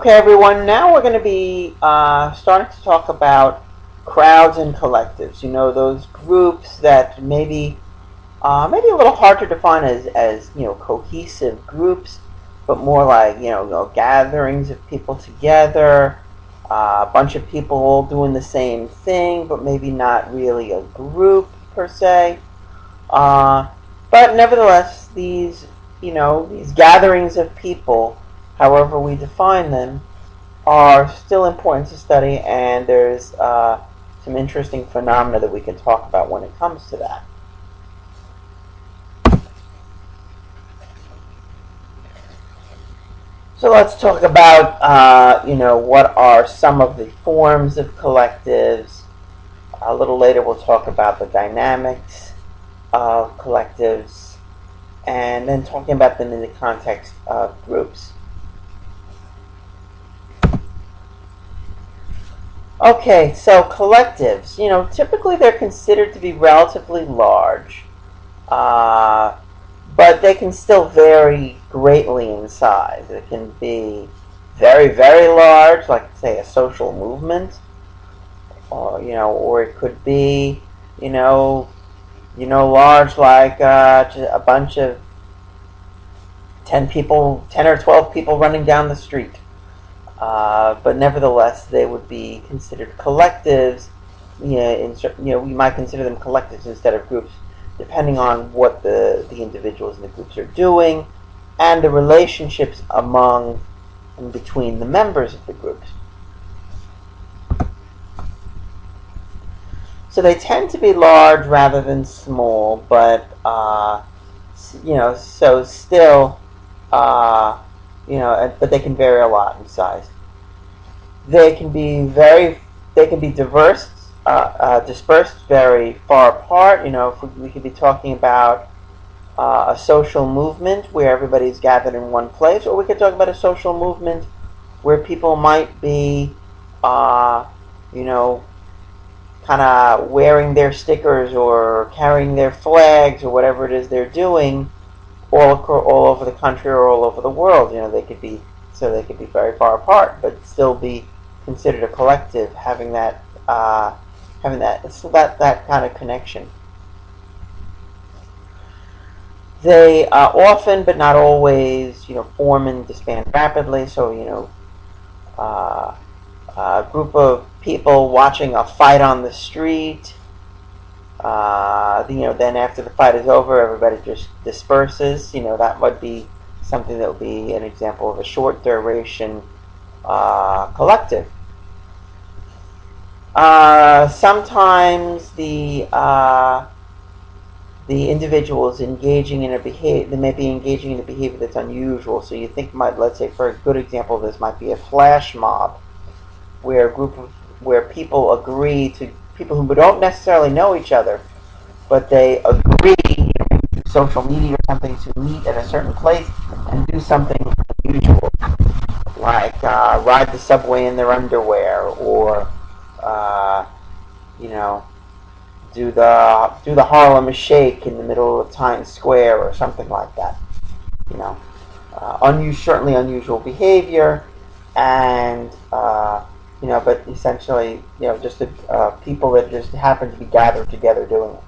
Okay, everyone, now we're going to be starting to talk about crowds and collectives. You know, those groups that maybe a little hard to define as cohesive groups, but more like gatherings of people together, a bunch of people all doing the same thing, but maybe not really a group per se. Uh, but nevertheless, these gatherings of people, however we define them, are still important to study, and there's some interesting phenomena that we can talk about when it comes to that. So let's talk about, what are some of the forms of collectives. A little later, we'll talk about the dynamics of collectives, and then talking about them in the context of groups. Okay, so collectives, typically they're considered to be relatively large, uh, but they can still vary greatly in size. It can be very, very large, like say a social movement, or it could be, you know, large like just a bunch of 10 or 12 people running down the street. But nevertheless, they would be considered collectives. We might consider them collectives instead of groups, depending on what the individuals in the groups are doing, and the relationships among and between the members of the groups. So they tend to be large rather than small, but so still, but they can vary a lot in size. They can be diverse, dispersed very far apart. If we could be talking about a social movement where everybody's gathered in one place, or we could talk about a social movement where people might be, kind of wearing their stickers or carrying their flags or whatever it is they're doing all over the country or all over the world. They could be very far apart, but still be considered a collective, having that that kind of connection. They often, but not always, form and disband rapidly. So, a group of people watching a fight on the street. Then after the fight is over, everybody just disperses. That would be something that would be an example of a short duration collective. Sometimes the individual is engaging in they may be engaging in a behavior that's unusual. So you think, let's say, for a good example of this, might be a flash mob, where people who don't necessarily know each other, but they agree through social media or something to meet at a certain place and do something unusual, like ride the subway in their underwear, or do the Harlem Shake in the middle of Times Square or something like that. Certainly unusual behavior, and but essentially, just people that just happen to be gathered together doing it.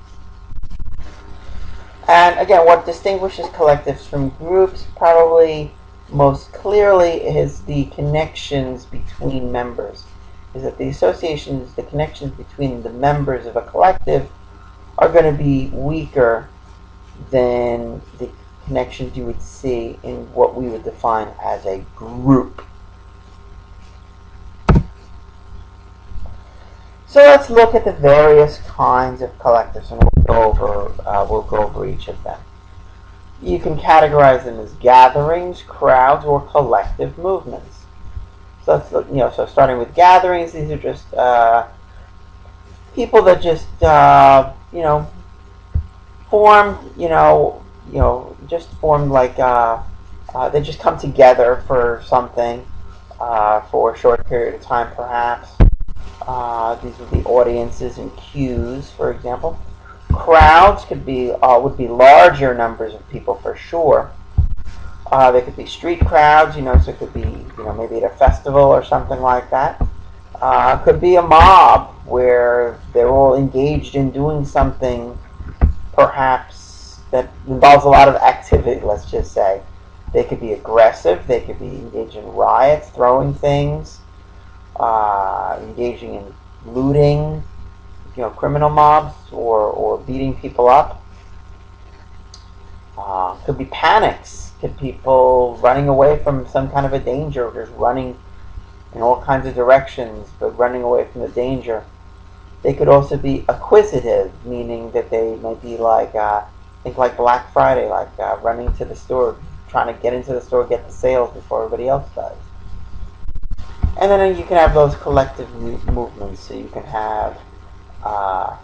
And again, what distinguishes collectives from groups probably most clearly is the connections between members. Is that the connections between the members of a collective are going to be weaker than the connections you would see in what we would define as a group. So let's look at the various kinds of collectives, and we'll go over each of them. You can categorize them as gatherings, crowds, or collective movements. So let's look, so starting with gatherings, these are just people that just just formed like they just come together for something for a short period of time, perhaps. These would be audiences and queues, for example. Crowds would be larger numbers of people for sure. They could be street crowds, so it could be, maybe at a festival or something like that. Could be a mob where they're all engaged in doing something, perhaps that involves a lot of activity, let's just say. They could be aggressive, they could be engaged in riots, throwing things, engaging in looting, criminal mobs, or beating people up. Could be panics, could people running away from some kind of a danger, just running in all kinds of directions, but running away from the danger. They could also be acquisitive, meaning that they might be like, think like Black Friday, like running to the store, trying to get into the store, get the sales before everybody else does. And then you can have those collective movements. So you can have, uh,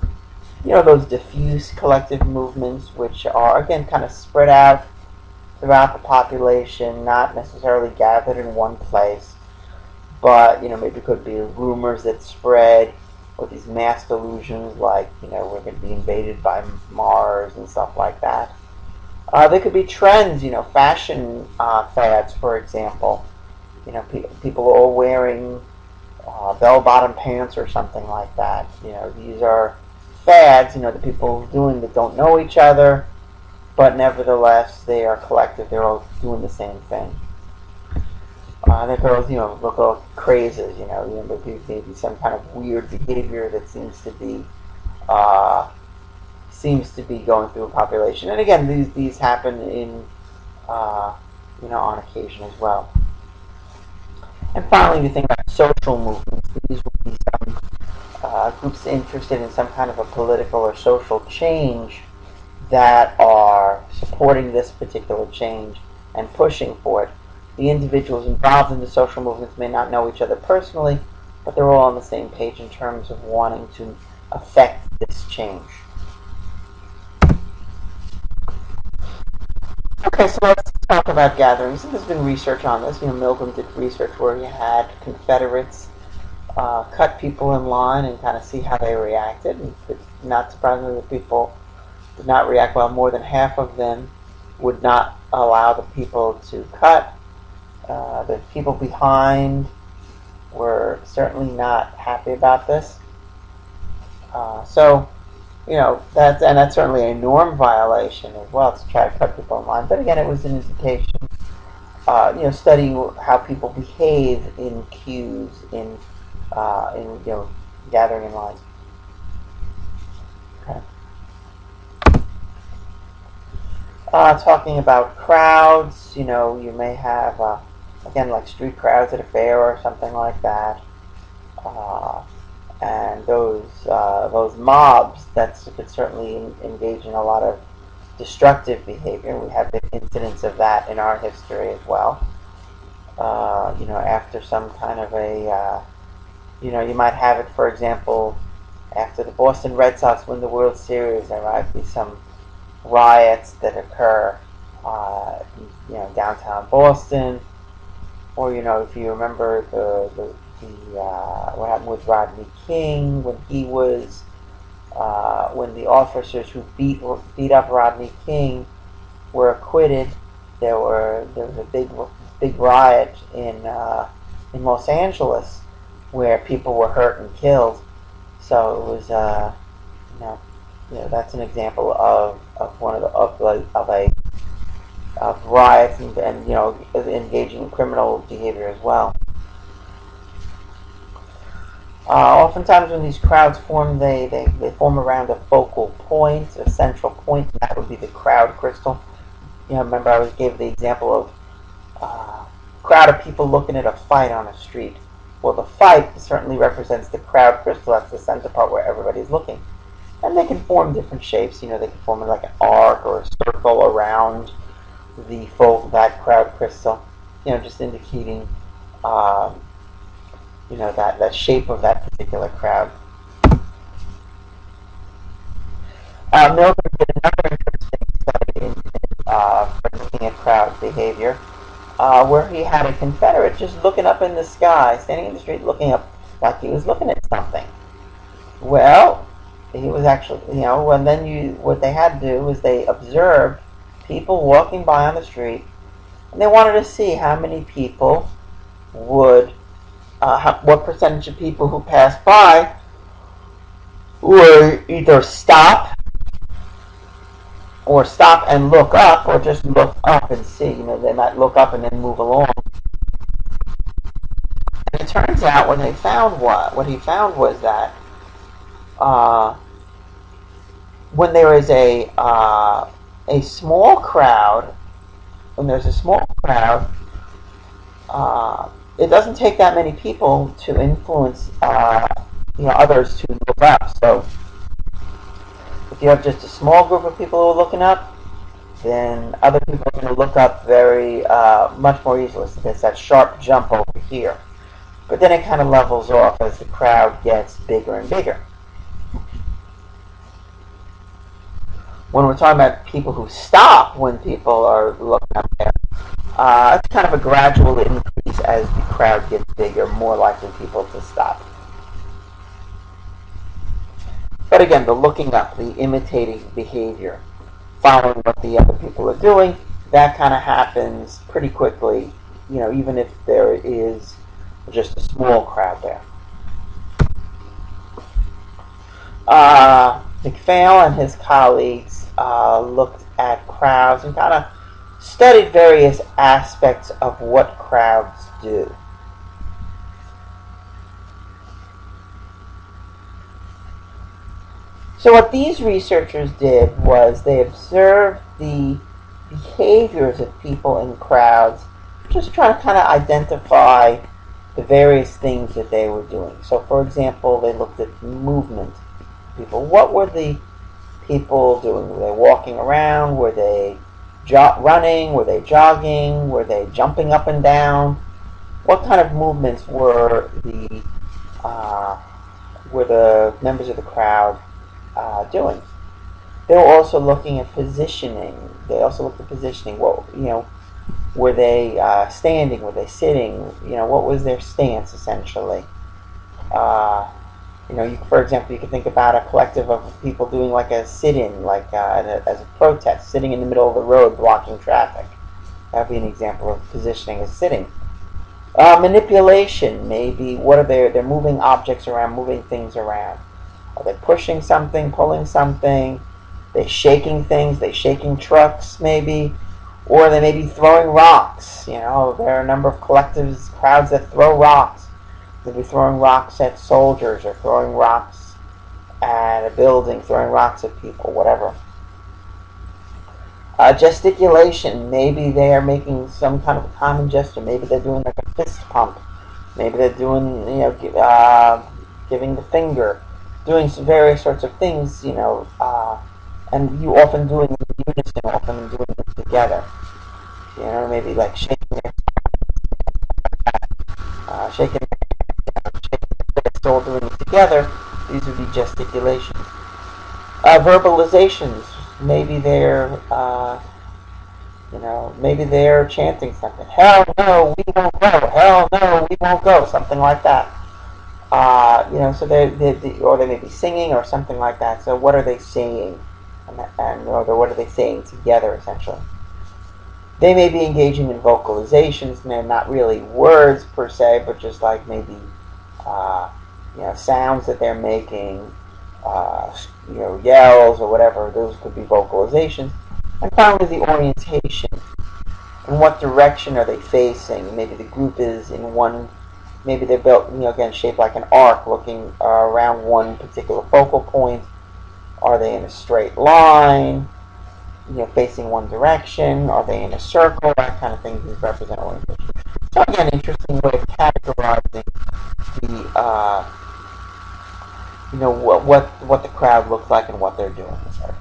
those diffuse collective movements, which are, again, kind of spread out throughout the population, not necessarily gathered in one place, but, maybe it could be rumors that spread, or these mass delusions like, we're going to be invaded by Mars and stuff like that. There could be trends, fashion fads, for example. People are all wearing bell-bottom pants or something like that. These are fads, that people are doing that don't know each other, but nevertheless they are collective. They're all doing the same thing. There goes, look all crazes, maybe some kind of weird behavior that seems to be going through a population. And again, these happen in, on occasion as well. And finally, you think about social movements. These would be some groups interested in some kind of a political or social change that are supporting this particular change and pushing for it. The individuals involved in the social movements may not know each other personally, but they're all on the same page in terms of wanting to affect this change. Okay, so let's talk about gatherings. There's been research on this. Milgram did research where he had Confederates cut people in line and kind of see how they reacted. And not surprisingly, the people did not react well. More than half of them would not allow the people to cut. The people behind were certainly not happy about this. That's certainly a norm violation as well, to try to cut people in line. But again, it was an indication, studying how people behave in queues, in gathering in lines. Okay. Talking about crowds, you may have, again, like street crowds at a fair or something like that. And those mobs that could certainly engage in a lot of destructive behavior. We have the incidents of that in our history as well. After some kind of you might have it, for example, after the Boston Red Sox win the World Series, there might be some riots that occur, downtown Boston, or if you remember what happened with Rodney King when he was when the officers who beat up Rodney King were acquitted. There was a big riot in Los Angeles where people were hurt and killed. So it was that's an example of one of riots and engaging in criminal behavior as well. Oftentimes when these crowds form, they form around a focal point, a central point, and that would be the crowd crystal. Remember I gave the example of a crowd of people looking at a fight on a street. Well, the fight certainly represents the crowd crystal. That's the center part where everybody's looking. And they can form different shapes. They can form like an arc or a circle around that crowd crystal. Just indicating that shape of that particular crowd. Milgram did another interesting study for looking at crowd behavior, where he had a Confederate just looking up in the sky, standing in the street looking up like he was looking at something. Well, he was actually, and then what they had to do was they observed people walking by on the street and they wanted to see how many people would, what percentage of people who passed by would either stop and look up, or just look up and see. They might look up and then move along. And it turns out what he found was that when there is a small crowd, it doesn't take that many people to influence others to look up. So if you have just a small group of people who are looking up, then other people are going to look up very much more easily. So there's that sharp jump over here. But then it kind of levels off as the crowd gets bigger and bigger. When we're talking about people who stop when people are looking up there, it's kind of a gradual increase as the crowd gets bigger, more likely people to stop. But again, the looking up, the imitating behavior, following what the other people are doing, that kind of happens pretty quickly, even if there is just a small crowd there. MacPhail and his colleagues looked at crowds and kind of studied various aspects of what crowds do. So what these researchers did was they observed the behaviors of people in crowds, just trying to kind of identify the various things that they were doing. So for example, they looked at movement. People, what were the people doing? Were they walking around? Were they running? Were they jogging? Were they jumping up and down? What kind of movements were the members of the crowd doing? They were also looking at positioning. Well, were they standing? Were they sitting? What was their stance essentially? For example, you could think about a collective of people doing like a sit-in, as a protest, sitting in the middle of the road blocking traffic. That would be an example of positioning as sitting. Manipulation, maybe. They're moving objects around, moving things around. Are they pushing something, pulling something? They shaking things, they shaking trucks, maybe. Or they may be throwing rocks. There are a number of crowds that throw rocks. They'll be throwing rocks at soldiers, or throwing rocks at a building, throwing rocks at people, whatever. Gesticulation, maybe they are making some kind of a common gesture. Maybe they're doing like a fist pump. Maybe they're doing, giving the finger, doing some various sorts of things, and you often doing it in unison, often doing it together. Maybe like shaking their shaking all doing it together. These would be gesticulations. Verbalizations. Maybe they're chanting something. Hell no, we won't go. Hell no, we won't go. Something like that. So or they may be singing or something like that. So what are they saying? Or what are they saying together, essentially? They may be engaging in vocalizations, and they're not really words per se, but just like maybe sounds that they're making, yells or whatever. Those could be vocalizations. And finally, the orientation. In what direction are they facing? Maybe the group is in one. Maybe they're built, again, shaped like an arc, looking around one particular focal point. Are they in a straight line? Facing one direction? Are they in a circle? That kind of thing is represent orientation. So again, interesting way of categorizing the, what the crowd looks like and what they're doing, etc.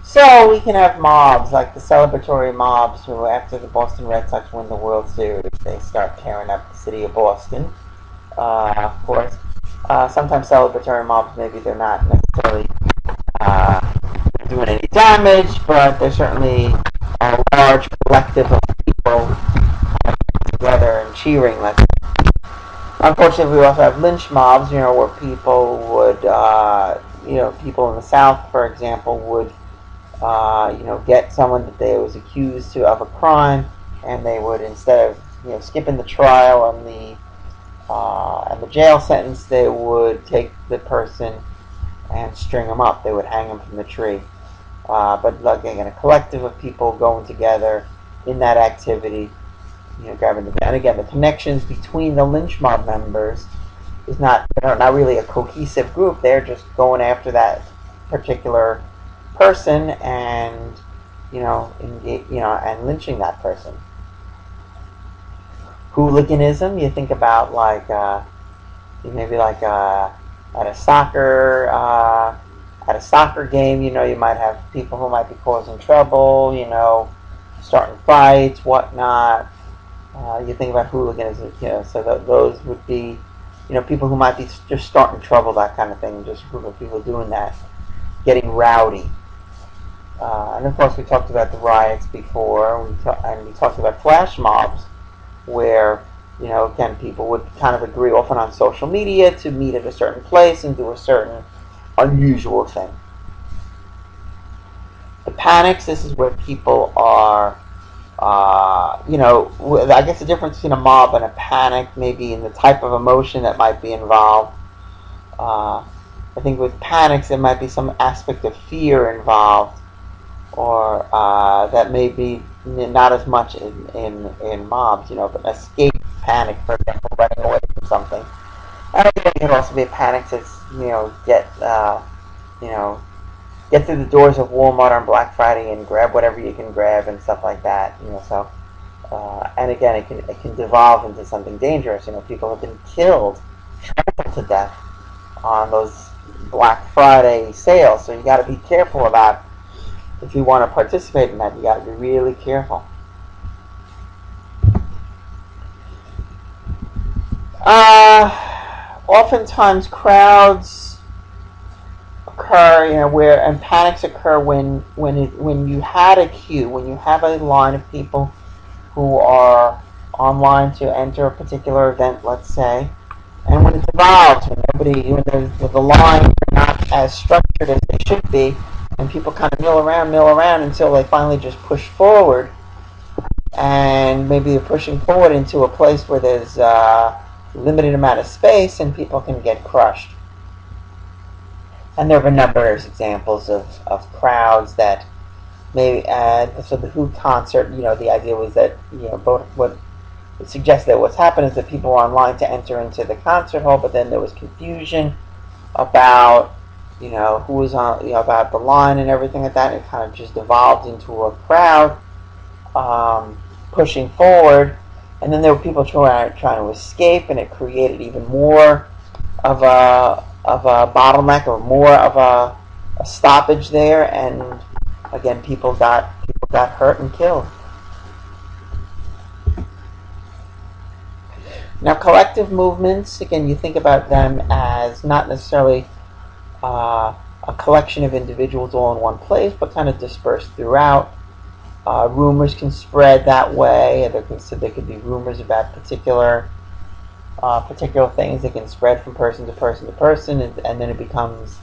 So we can have mobs, like the celebratory mobs, who after the Boston Red Sox win the World Series, they start tearing up the city of Boston. Of course, sometimes celebratory mobs, maybe they're not necessarily doing any damage, but they're certainly a large collective of people together and cheering. Unfortunately, we also have lynch mobs, where people would, people in the South, for example, would get someone that they was accused of a crime, and they would, instead of skipping the trial and the jail sentence, they would take the person and string them up. They would hang them from the tree. But like again, a collective of people going together in that activity, grabbing the and again the connections between the lynch mob members is not really a cohesive group. They're just going after that particular person and and lynching that person. Hooliganism, you think about maybe at a soccer game, you might have people who might be causing trouble, starting fights, whatnot. You think about hooliganism, so those would be, people who might be just starting trouble, that kind of thing, just a group of people doing that, getting rowdy. And of course, we talked about the riots before, and we talked about flash mobs, where, again, people would kind of agree, often on social media, to meet at a certain place and do a certain unusual thing. The panics, this is where people are, I guess the difference between a mob and a panic, maybe in the type of emotion that might be involved. I think with panics, there might be some aspect of fear involved, or that may be not as much in mobs, but an escape panic, for example, running away from something. I think it could also be a panic to, get through the doors of Walmart on Black Friday and grab whatever you can grab and stuff like that. So, and again, it can devolve into something dangerous. People have been killed, trampled to death on those Black Friday sales. So you got to be careful about, if you want to participate in that, you got to be really careful. Oftentimes crowds occur, and panics occur when you had a queue, when you have a line of people who are online to enter a particular event, let's say, and when it evolves, when the lines are not as structured as they should be, and people kind of mill around until they finally just push forward, and maybe they're pushing forward into a place where there's limited amount of space, and people can get crushed. And there have a number of examples of crowds that maybe, so the Who concert, the idea was that, what it suggested that what's happened is that people were online to enter into the concert hall, but then there was confusion about, who was on, about the line and everything like that, and it kind of just evolved into a crowd pushing forward. And then there were people trying to escape, and it created even more of a bottleneck, or more of a stoppage there. And again, people got hurt and killed. Now, collective movements, again, you think about them as not necessarily a collection of individuals all in one place, but kind of dispersed throughout. Rumors can spread that way. There could be rumors about particular things that can spread from person to person to person, and then it becomes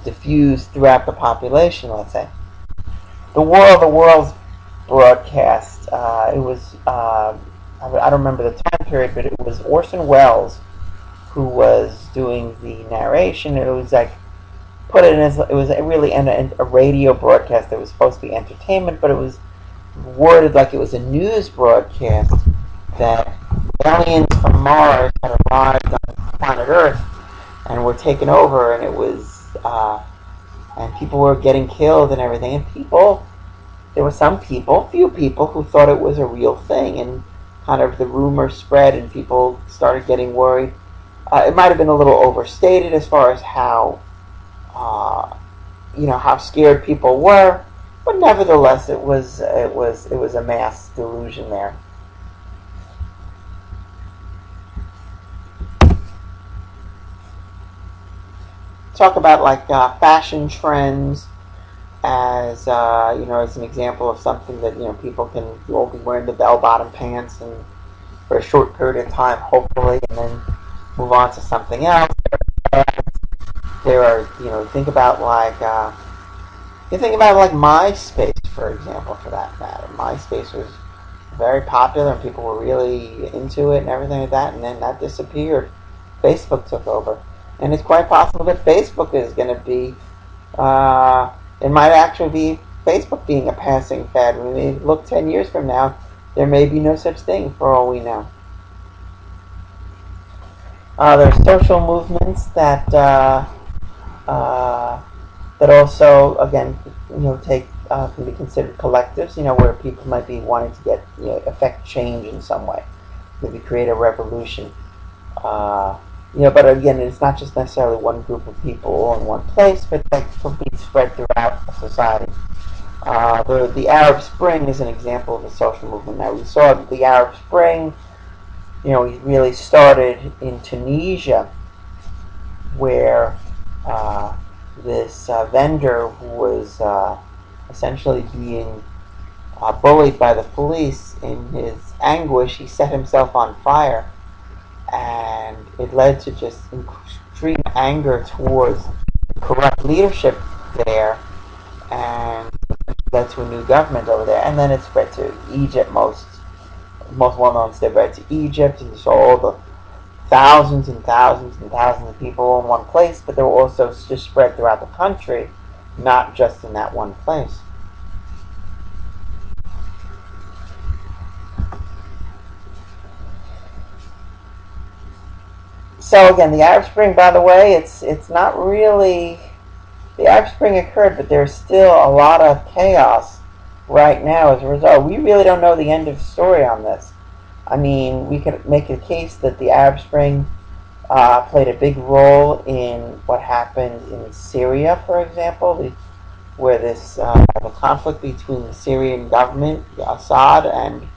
diffused throughout the population, let's say. The World's broadcast, it was, I don't remember the time period, but it was Orson Welles who was doing the narration. It was like, put it in as, it was really a radio broadcast that was supposed to be entertainment, but it was worded like it was a news broadcast, that aliens from Mars had arrived on planet Earth and were taken over, and it was, and people were getting killed and everything, and there were few people who thought it was a real thing, and kind of the rumor spread and people started getting worried. It might have been a little overstated as far as how scared people were, but nevertheless, it was a mass delusion there. Talk about fashion trends as as an example of something that people will be wearing the bell-bottom pants and for a short period of time, hopefully, and then move on to something else. There are think about You think about like MySpace, for example, for that matter. MySpace was very popular and people were really into it and everything like that, and then that disappeared. Facebook took over. And it's quite possible that Facebook is going to be, it might actually be Facebook being a passing fad. When we look 10 years from now, there may be no such thing for all we know. There's social movements that also, again, take can be considered collectives. Where people might be wanting to get affect change in some way, maybe create a revolution. But again, it's not just necessarily one group of people all in one place, but that could be spread throughout society. The Arab Spring is an example of a social movement. Now we saw the Arab Spring. It really started in Tunisia, where this vendor who was essentially being bullied by the police. In his anguish, he set himself on fire, and it led to just extreme anger towards corrupt leadership there, and led to a new government over there. And then it spread to Egypt. Most well-known spread to Egypt, and you saw all the thousands and thousands and thousands of people in one place, but they were also just spread throughout the country, not just in that one place. So again, the Arab Spring, by the way, it's not really, the Arab Spring occurred, but there's still a lot of chaos right now as a result. We really don't know the end of the story on this. I mean, we could make a case that the Arab Spring played a big role in what happened in Syria, for example, where the conflict between the Syrian government, Assad, and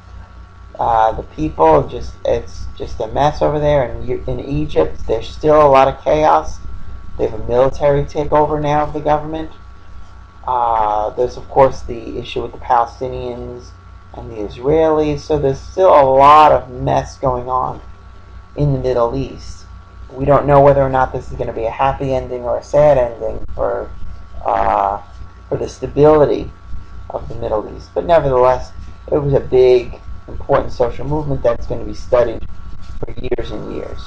the people, it's just a mess over there. And in Egypt, there's still a lot of chaos. They have a military takeover now of the government. There's, of course, the issue with the Palestinians and the Israelis. So there's still a lot of mess going on in the Middle East. We don't know whether or not this is going to be a happy ending or a sad ending for the stability of the Middle East. But nevertheless, it was a big, important social movement that's going to be studied for years and years.